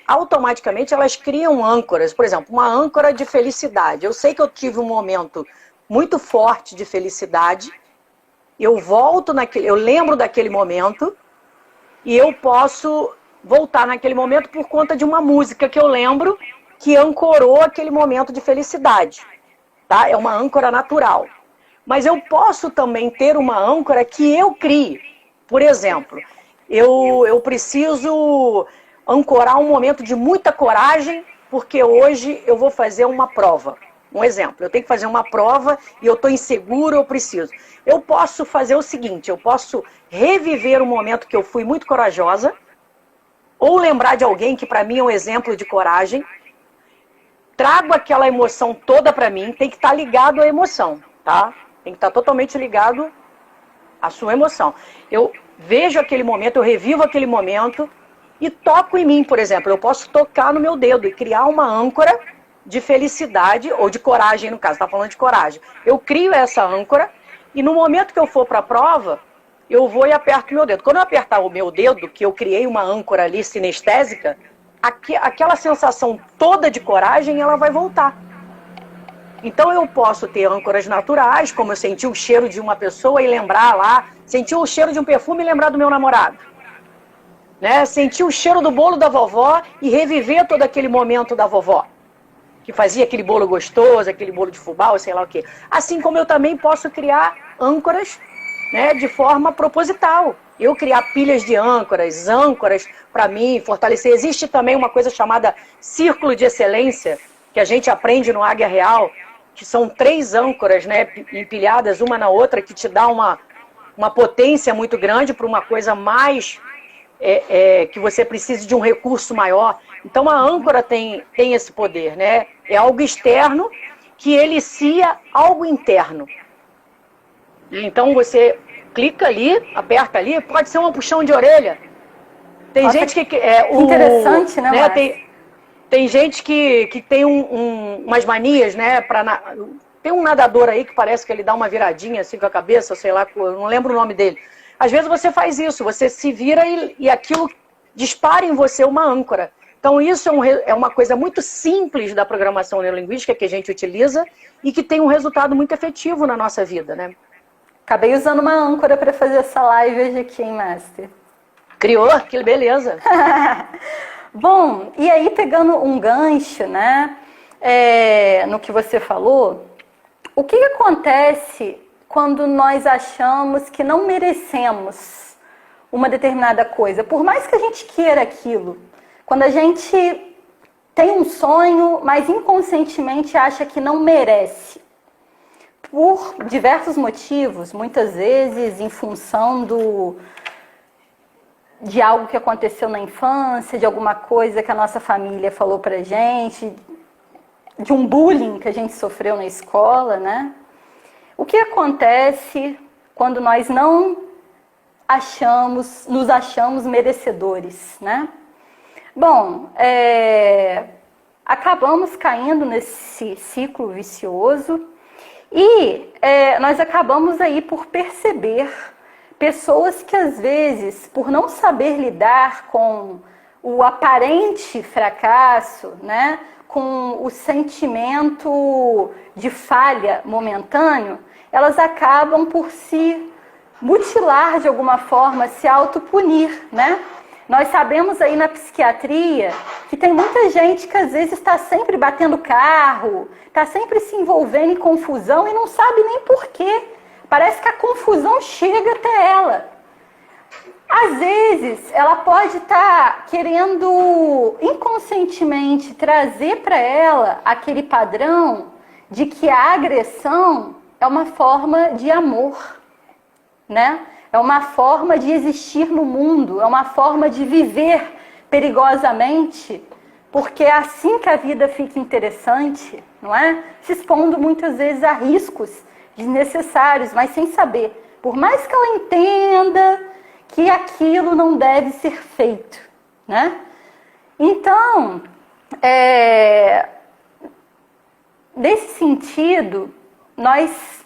automaticamente criam âncoras. Por exemplo, uma âncora de felicidade. Eu sei que eu tive um momento muito forte de felicidade, eu lembro daquele momento e eu posso voltar naquele momento por conta de uma música que eu lembro que ancorou aquele momento de felicidade, tá? É uma âncora natural. Mas eu posso também ter uma âncora que eu crie. Por exemplo, eu preciso ancorar um momento de muita coragem, porque hoje eu vou fazer uma prova. Um exemplo, eu tenho que fazer uma prova e eu estou inseguro, eu preciso. Eu posso fazer o seguinte, eu posso reviver um momento que eu fui muito corajosa, ou lembrar de alguém que para mim é um exemplo de coragem, trago aquela emoção toda para mim, tem que estar ligado à emoção, tá? Tem que estar totalmente ligado à sua emoção. Eu vejo aquele momento, eu revivo aquele momento e toco em mim, por exemplo. Eu posso tocar no meu dedo e criar uma âncora de felicidade, ou de coragem, no caso, está falando de coragem. Eu crio essa âncora e no momento que eu for para a prova, eu vou e aperto o meu dedo. Quando eu apertar o meu dedo, que eu criei uma âncora ali sinestésica, aquela sensação toda de coragem, ela vai voltar. Então eu posso ter âncoras naturais, como eu sentir o cheiro de uma pessoa e lembrar lá, sentir o cheiro de um perfume e lembrar do meu namorado. Né? Sentir o cheiro do bolo da vovó e reviver todo aquele momento da vovó, que fazia aquele bolo gostoso, aquele bolo de fubá, sei lá o quê. Assim como eu também posso criar âncoras, né, de forma proposital. Eu criar pilhas de âncoras para mim, fortalecer. Existe também uma coisa chamada círculo de excelência, que a gente aprende no Águia Real, que são 3 âncoras, né, empilhadas uma na outra, que te dá uma potência muito grande para uma coisa mais, que você precise de um recurso maior. Então a âncora tem esse poder, né? É algo externo que elicia algo interno. Então você clica ali, aperta ali, pode ser um puxão de orelha. Tem Nossa, gente que... interessante, né? Tem gente que tem umas manias, né? Tem um nadador aí que parece que ele dá uma viradinha assim com a cabeça, sei lá, eu não lembro o nome dele. Às vezes você faz isso, você se vira e aquilo dispara em você uma âncora. Então isso é uma coisa muito simples da programação neurolinguística que a gente utiliza e que tem um resultado muito efetivo na nossa vida, né? Acabei usando uma âncora para fazer essa live hoje aqui, hein, Master? Criou? Que beleza! Bom, e aí pegando um gancho, né, no que você falou, o que acontece quando nós achamos que não merecemos uma determinada coisa? Por mais que a gente queira aquilo, quando a gente tem um sonho, mas inconscientemente acha que não merece, por diversos motivos, muitas vezes em função de algo que aconteceu na infância, de alguma coisa que a nossa família falou pra gente, de um bullying que a gente sofreu na escola, né? O que acontece quando nós não nos achamos merecedores, né? Bom, acabamos caindo nesse ciclo vicioso e nós acabamos aí por perceber pessoas que às vezes, por não saber lidar com o aparente fracasso, né, com o sentimento de falha momentâneo, elas acabam por se mutilar de alguma forma, se autopunir, né? Nós sabemos aí na psiquiatria que tem muita gente que às vezes está sempre batendo carro, está sempre se envolvendo em confusão e não sabe nem por quê. Parece que a confusão chega até ela. Às vezes, ela pode estar querendo inconscientemente trazer para ela aquele padrão de que a agressão é uma forma de amor, né? É uma forma de existir no mundo, é uma forma de viver perigosamente, porque é assim que a vida fica interessante, não é? Se expondo muitas vezes a riscos desnecessários, mas sem saber. Por mais que ela entenda que aquilo não deve ser feito, né? Então, nesse sentido, nós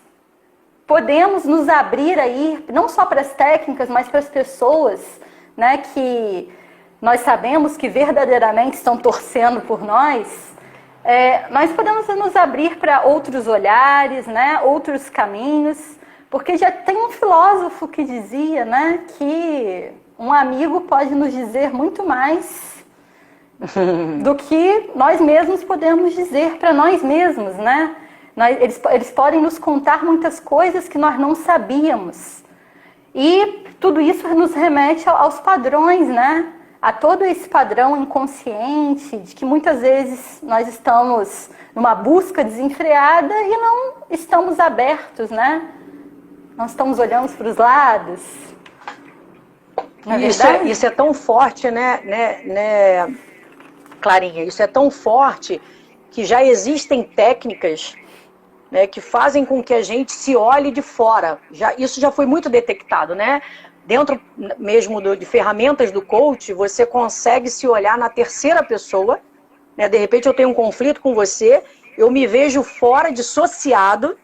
podemos nos abrir aí, não só para as técnicas, mas para as pessoas, né, que nós sabemos que verdadeiramente estão torcendo por nós. Nós podemos nos abrir para outros olhares, né, outros caminhos, porque já tem um filósofo que dizia, né, que um amigo pode nos dizer muito mais do que nós mesmos podemos dizer para nós mesmos, né? Eles podem nos contar muitas coisas que nós não sabíamos. E tudo isso nos remete aos padrões, né? A todo esse padrão inconsciente, de que muitas vezes nós estamos numa busca desenfreada e não estamos abertos, né? Nós estamos olhando para os lados. Isso é tão forte, né, Clarinha? Isso é tão forte que já existem técnicas, né, que fazem com que a gente se olhe de fora. Isso já foi muito detectado, né? Dentro mesmo de ferramentas do coach, você consegue se olhar na terceira pessoa, né? De repente eu tenho um conflito com você, eu me vejo fora, dissociado,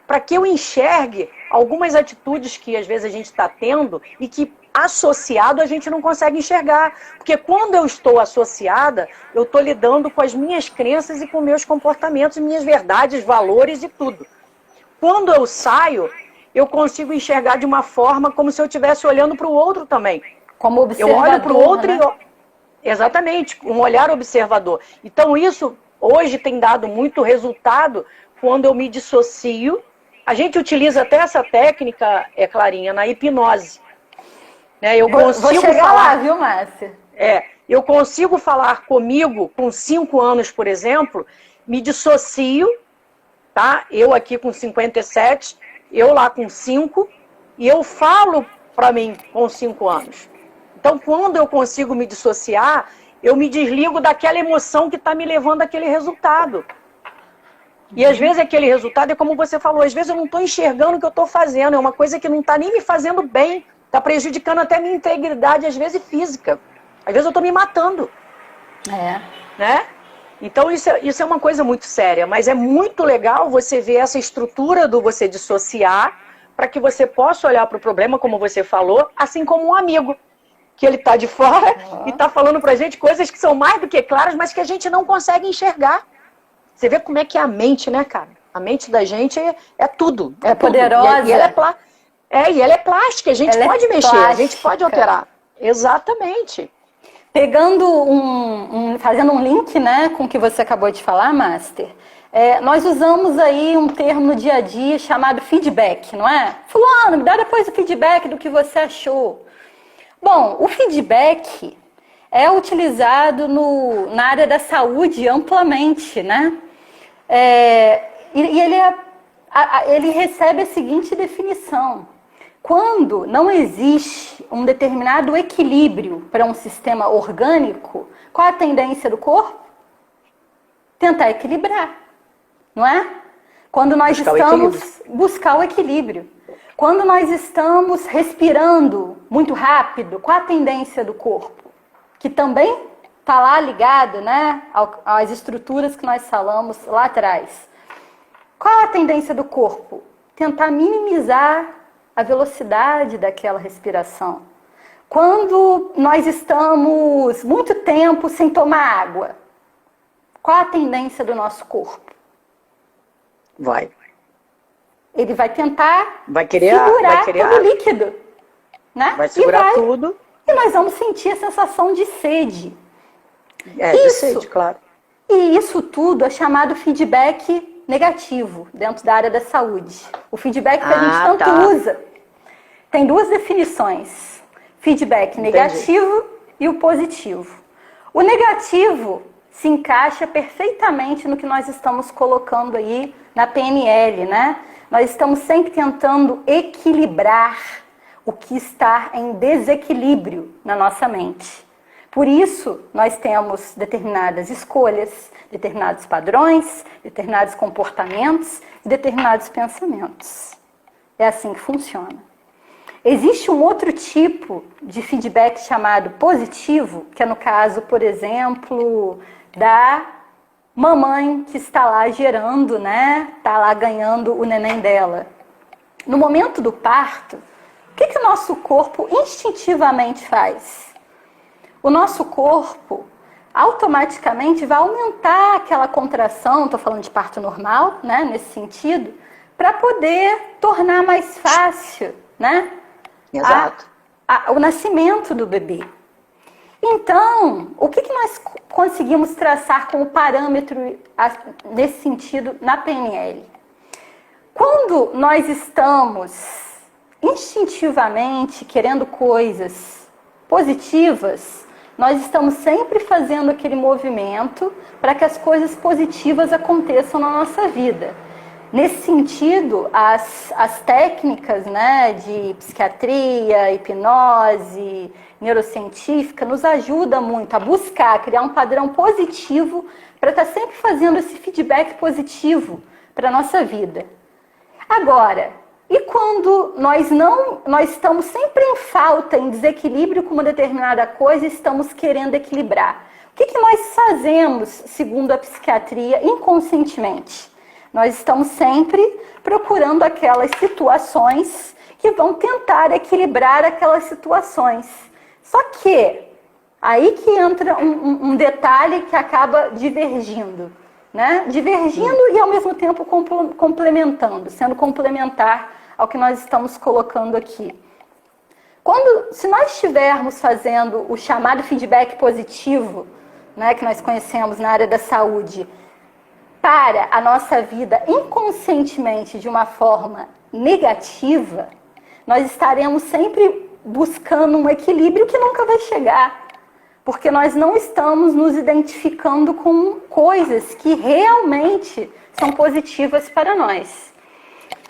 para que eu enxergue algumas atitudes que às vezes a gente está tendo e que associado a gente não consegue enxergar. Porque quando eu estou associada, eu estou lidando com as minhas crenças e com meus comportamentos, minhas verdades, valores e tudo. Quando eu saio, eu consigo enxergar de uma forma como se eu estivesse olhando para o outro também. Como observador, eu olho para o outro, né? Exatamente, um olhar observador. Então isso hoje tem dado muito resultado quando eu me dissocio. A gente utiliza até essa técnica, Clarinha, na hipnose. Eu consigo Vou chegar lá, viu, Márcia? Eu consigo falar comigo com 5 anos, por exemplo, me dissocio, tá? Eu aqui com 57, eu lá com 5, e eu falo para mim com 5 anos. Então, quando eu consigo me dissociar, eu me desligo daquela emoção que está me levando àquele resultado. E às vezes aquele resultado é como você falou, às vezes eu não estou enxergando o que eu estou fazendo, é uma coisa que não está nem me fazendo bem, está prejudicando até a minha integridade, às vezes física. Às vezes eu estou me matando. Né? Então isso é uma coisa muito séria, mas é muito legal você ver essa estrutura do você dissociar, para que você possa olhar para o problema, como você falou, assim como um amigo, que ele está de fora e está falando para a gente coisas que são mais do que claras, mas que a gente não consegue enxergar. Você vê como é que é a mente, né, cara? A mente da gente é tudo. É poderosa. E ela é plástica, a gente pode mexer, a gente pode alterar. Exatamente. Pegando fazendo um link, né, com o que você acabou de falar, Master, nós usamos aí um termo no dia a dia chamado feedback, não é? Fulano, me dá depois o feedback do que você achou. Bom, o feedback é utilizado na área da saúde amplamente, né? E ele recebe a seguinte definição: quando não existe um determinado equilíbrio para um sistema orgânico, qual é a tendência do corpo? Tentar equilibrar, não é? Quando nós estamos buscar o equilíbrio. Quando nós estamos respirando muito rápido, qual a tendência do corpo? Que também está lá ligado, né, às estruturas que nós falamos lá atrás. Qual a tendência do corpo? Tentar minimizar a velocidade daquela respiração. Quando nós estamos muito tempo sem tomar água, qual a tendência do nosso corpo? Ele vai tentar segurar todo o líquido, né? Vai segurar tudo. e nós vamos sentir a sensação de sede. De sede, claro. E isso tudo é chamado feedback negativo dentro da área da saúde. O feedback que a gente tanto usa. Tem duas definições: feedback negativo e o positivo. O negativo se encaixa perfeitamente no que nós estamos colocando aí na PNL, né? Nós estamos sempre tentando equilibrar o que está em desequilíbrio na nossa mente. Por isso, nós temos determinadas escolhas, determinados padrões, determinados comportamentos e determinados pensamentos. É assim que funciona. Existe um outro tipo de feedback chamado positivo, que é no caso, por exemplo, da mamãe que está lá gerando, né? Está lá ganhando o neném dela. No momento do parto, o que o nosso corpo instintivamente faz? O nosso corpo automaticamente vai aumentar aquela contração, estou falando de parto normal, né? Nesse sentido, para poder tornar mais fácil, né? Exato. O nascimento do bebê. Então, o que nós conseguimos traçar como parâmetro nesse sentido na PNL? Quando nós estamos instintivamente querendo coisas positivas, nós estamos sempre fazendo aquele movimento para que as coisas positivas aconteçam na nossa vida. Nesse sentido, as técnicas, né, de psiquiatria, hipnose, neurocientífica nos ajudam muito a buscar, criar um padrão positivo para estar sempre fazendo esse feedback positivo para a nossa vida. Agora, e quando nós estamos sempre em falta, em desequilíbrio com uma determinada coisa e estamos querendo equilibrar? O que nós fazemos, segundo a psiquiatria, inconscientemente? Nós estamos sempre procurando aquelas situações que vão tentar equilibrar aquelas situações. Só que aí que entra um detalhe que acaba divergindo, né? Divergindo e ao mesmo tempo complementando, sendo complementar ao que nós estamos colocando aqui. Se nós estivermos fazendo o chamado feedback positivo, né, que nós conhecemos na área da saúde, para a nossa vida inconscientemente de uma forma negativa, nós estaremos sempre buscando um equilíbrio que nunca vai chegar, porque nós não estamos nos identificando com coisas que realmente são positivas para nós.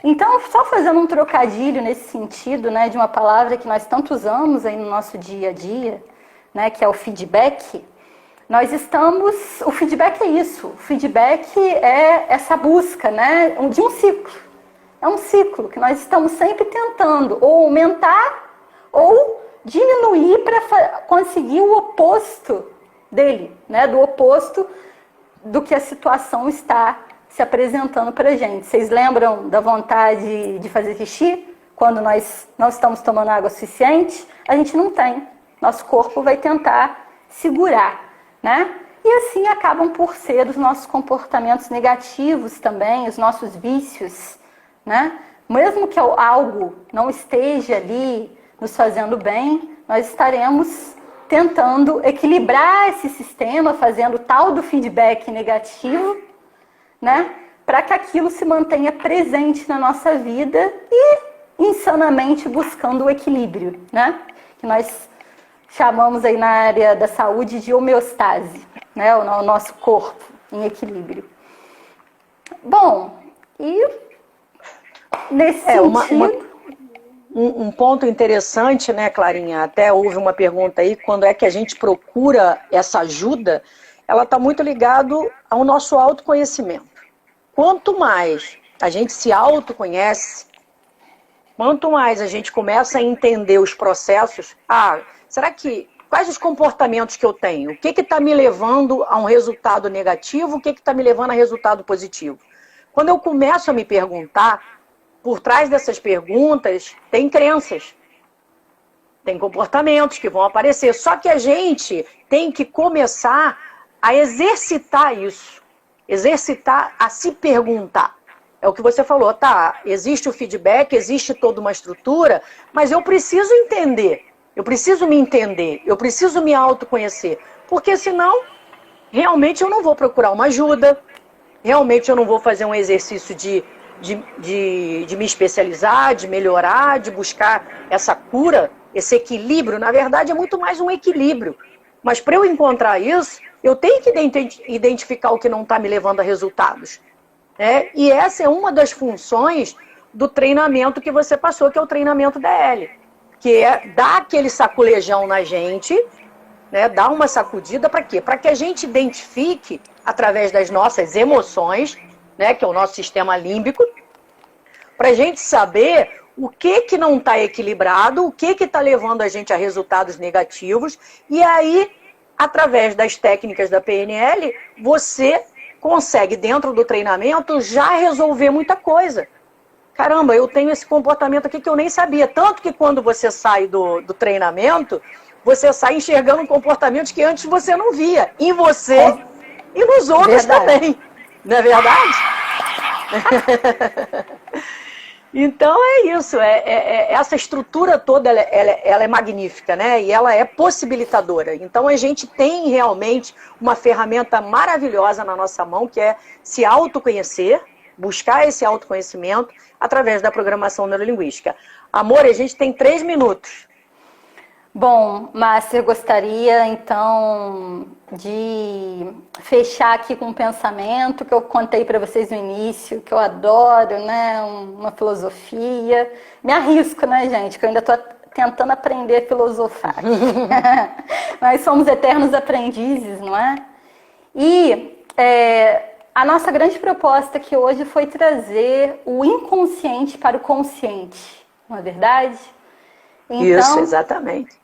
Então, só fazendo um trocadilho nesse sentido, né, de uma palavra que nós tanto usamos aí no nosso dia a dia, né, que é o feedback. O feedback é isso, o feedback é essa busca, né, de um ciclo. É um ciclo que nós estamos sempre tentando ou aumentar ou diminuir para conseguir o oposto dele, né, do oposto do que a situação está se apresentando para a gente. Vocês lembram da vontade de fazer xixi? Quando nós não estamos tomando água suficiente, a gente não tem. Nosso corpo vai tentar segurar, né? E assim acabam por ser os nossos comportamentos negativos também, os nossos vícios, né? Mesmo que algo não esteja ali nos fazendo bem, nós estaremos tentando equilibrar esse sistema, fazendo o tal do feedback negativo, né? Para que aquilo se mantenha presente na nossa vida e insanamente buscando o equilíbrio, né? Que nós chamamos aí na área da saúde de homeostase, né? O nosso corpo em equilíbrio. Bom, e nesse sentido... Um ponto interessante, né, Clarinha? Até houve uma pergunta aí, quando é que a gente procura essa ajuda? Ela está muito ligado ao nosso autoconhecimento. Quanto mais a gente se autoconhece, quanto mais a gente começa a entender os processos, quais os comportamentos que eu tenho? O que está me levando a um resultado negativo? O que está me levando a resultado positivo? Quando eu começo a me perguntar, por trás dessas perguntas tem crenças, tem comportamentos que vão aparecer. Só que a gente tem que começar a exercitar isso, exercitar a se perguntar. É o que você falou, tá? Existe o feedback, existe toda uma estrutura, mas eu preciso entender. Eu preciso me entender, eu preciso me autoconhecer. Porque senão, realmente eu não vou procurar uma ajuda, realmente eu não vou fazer um exercício de me especializar, de melhorar, de buscar essa cura, esse equilíbrio. Na verdade, é muito mais um equilíbrio. Mas para eu encontrar isso, eu tenho que identificar o que não está me levando a resultados. E essa é uma das funções do treinamento que você passou, que é o treinamento DL. Que é dar aquele saculejão na gente, né, dar uma sacudida para quê? Para que a gente identifique, através das nossas emoções, né, que é o nosso sistema límbico, para a gente saber o que não está equilibrado, o que está levando a gente a resultados negativos, e aí, através das técnicas da PNL, você consegue, dentro do treinamento, já resolver muita coisa. Caramba, eu tenho esse comportamento aqui que eu nem sabia. Tanto que quando você sai do treinamento, você sai enxergando comportamentos que antes você não via. Em você e nos outros também. Não é verdade? Então é isso. Essa estrutura toda, ela é magnífica, né? E ela é possibilitadora. Então a gente tem realmente uma ferramenta maravilhosa na nossa mão, que é se autoconhecer, buscar esse autoconhecimento através da programação neurolinguística. Amor, a gente tem 3 minutos. Bom, Márcia, eu gostaria então de fechar aqui com um pensamento que eu contei para vocês no início, que eu adoro, né? Uma filosofia. Me arrisco, né, gente? Que eu ainda estou tentando aprender a filosofar. Nós somos eternos aprendizes, não é? E a nossa grande proposta aqui hoje foi trazer o inconsciente para o consciente, não é verdade? Então, isso, exatamente.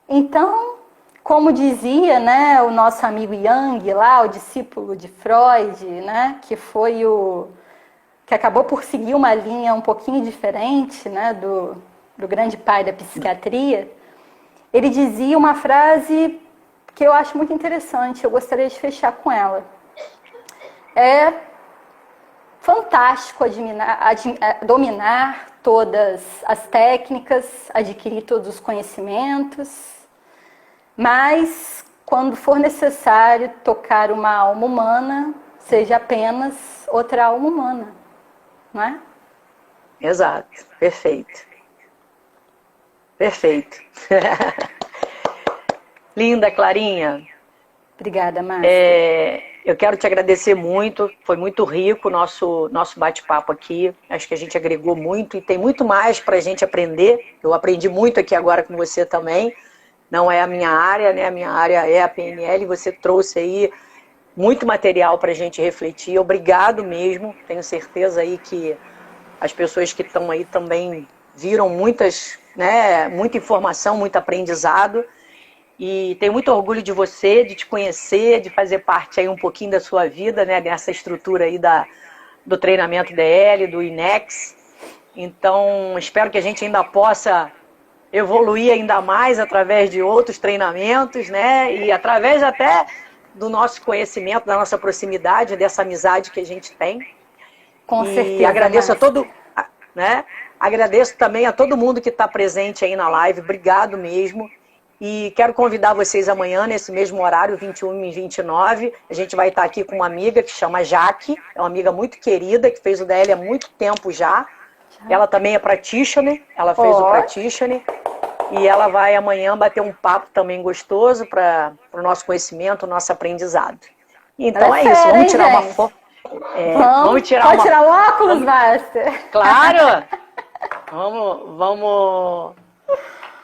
Então, como dizia, né, o nosso amigo Jung, lá, o discípulo de Freud, né, que acabou por seguir uma linha um pouquinho diferente, né, do grande pai da psiquiatria, ele dizia uma frase que eu acho muito interessante, eu gostaria de fechar com ela. É fantástico dominar todas as técnicas, adquirir todos os conhecimentos, mas quando for necessário tocar uma alma humana, seja apenas outra alma humana, não é? Exato, perfeito. Perfeito. Linda, Clarinha. Obrigada, Márcia. Eu quero te agradecer muito, foi muito rico o nosso bate-papo aqui, acho que a gente agregou muito e tem muito mais para a gente aprender. Eu aprendi muito aqui agora com você também, não é a minha área, né? A minha área é a PNL, você trouxe aí muito material para a gente refletir, obrigado mesmo, tenho certeza aí que as pessoas que estão aí também viram muita informação, muito aprendizado. E tenho muito orgulho de você, de te conhecer, de fazer parte aí um pouquinho da sua vida, né, nessa estrutura aí do treinamento DL, do INEX. Então, espero que a gente ainda possa evoluir ainda mais através de outros treinamentos, né, e através até do nosso conhecimento, da nossa proximidade, dessa amizade que a gente tem. Com certeza. E agradeço a todo, né, agradeço também a todo mundo que está presente aí na live, obrigado mesmo. E quero convidar vocês amanhã, nesse mesmo horário, 21 e 29. A gente vai estar aqui com uma amiga que chama Jaque. É uma amiga muito querida, que fez o DL há muito tempo já. Ela também é practitioner. Ela fez o practitioner. E ela vai amanhã bater um papo também gostoso para o nosso conhecimento, o nosso aprendizado. Então é isso. Vamos tirar uma foto. Vamos tirar Pode tirar o óculos, Márcia? Claro! Vamos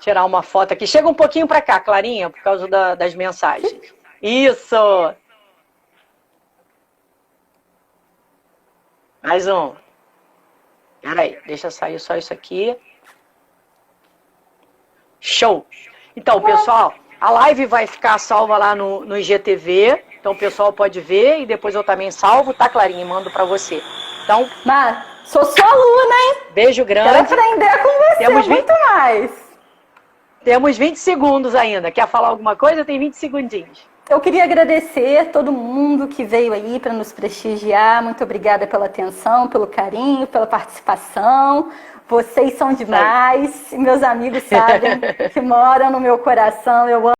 tirar uma foto aqui. Chega um pouquinho para cá, Clarinha, por causa das mensagens. Isso! Mais um. Peraí, deixa sair só isso aqui. Show! Então, pessoal, a live vai ficar salva lá no IGTV. Então, o pessoal pode ver e depois eu também salvo, tá, Clarinha? E mando para você. Então, Mas, sou sua aluna, hein? Beijo grande. Quero aprender com você. Temos muito mais. Temos 20 segundos ainda. Quer falar alguma coisa? Tem 20 segundinhos. eu queria agradecer todo mundo que veio aí para nos prestigiar. Muito obrigada pela atenção, pelo carinho, pela participação. Vocês são demais. Meus amigos sabem que moram no meu coração. Eu amo